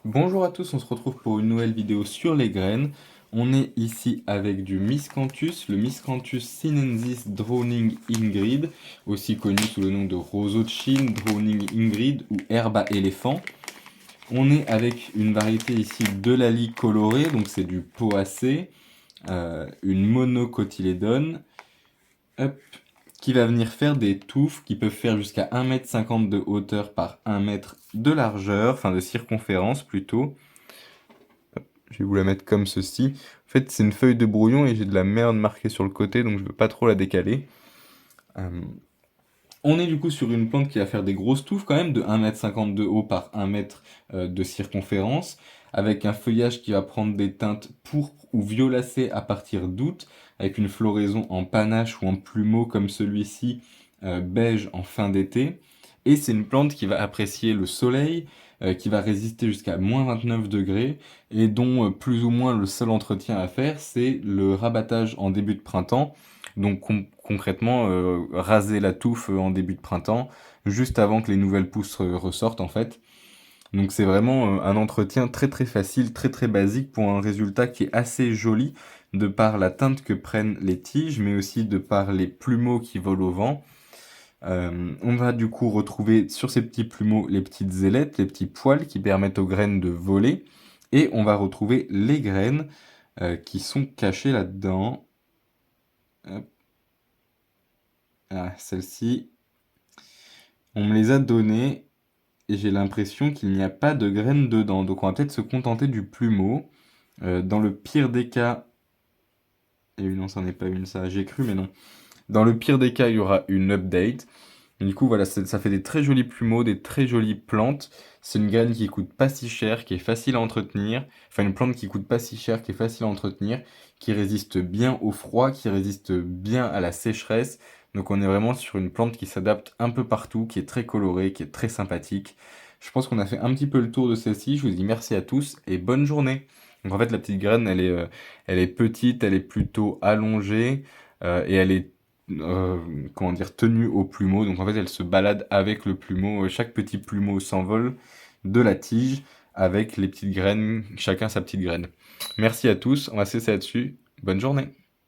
Bonjour à tous, on se retrouve pour une nouvelle vidéo sur les graines. On est ici avec du Miscanthus, le Miscanthus sinensis Drowning Ingrid, aussi connu sous le nom de roseau de Chine, Drowning Ingrid ou herbe à éléphant. On est avec une variété ici de l'ali coloré, donc c'est du Poacée, une monocotylédone, hop, qui va venir faire des touffes qui peuvent faire jusqu'à 1,50 m de hauteur par 1 mètre de largeur, enfin de circonférence plutôt. Je vais vous la mettre comme ceci. En fait, c'est une feuille de brouillon et j'ai de la merde marquée sur le côté, donc je ne veux pas trop la décaler. On est du coup sur une plante qui va faire des grosses touffes quand même, de 1,50 m de haut par 1 mètre de circonférence, avec un feuillage qui va prendre des teintes pourpres ou violacées à partir d'août, avec une floraison en panache ou en plumeau comme celui-ci, beige en fin d'été. Et c'est une plante qui va apprécier le soleil, qui va résister jusqu'à -29 degrés, et dont plus ou moins le seul entretien à faire, c'est le rabattage en début de printemps. Donc concrètement, raser la touffe en début de printemps, juste avant que les nouvelles pousses ressortent en fait. Donc c'est vraiment un entretien très très facile, très très basique pour un résultat qui est assez joli de par la teinte que prennent les tiges, mais aussi de par les plumeaux qui volent au vent. On va du coup retrouver sur ces petits plumeaux les petites ailettes, les petits poils qui permettent aux graines de voler. Et on va retrouver les graines qui sont cachées là-dedans. Hop. Ah, celle-ci, on me les a données et j'ai l'impression qu'il n'y a pas de graines dedans. Donc on va peut-être se contenter du plumeau. Dans le pire des cas... Et non, ça n'est pas une, ça j'ai cru, mais non. Dans le pire des cas, il y aura une update. Et du coup, voilà, ça fait des très jolis plumeaux, des très jolies plantes. C'est une graine qui coûte pas si cher, qui est facile à entretenir. Enfin, une plante qui coûte pas si cher, qui est facile à entretenir, qui résiste bien au froid, qui résiste bien à la sécheresse. Donc on est vraiment sur une plante qui s'adapte un peu partout, qui est très colorée, qui est très sympathique. Je pense qu'on a fait un petit peu le tour de celle-ci. Je vous dis merci à tous et bonne journée. Donc en fait, la petite graine, elle est petite, elle est plutôt allongée et elle est comment dire, tenue au plumeau. Donc en fait, elle se balade avec le plumeau. Chaque petit plumeau s'envole de la tige avec les petites graines, chacun sa petite graine. Merci à tous, on va se laisser là-dessus. Bonne journée.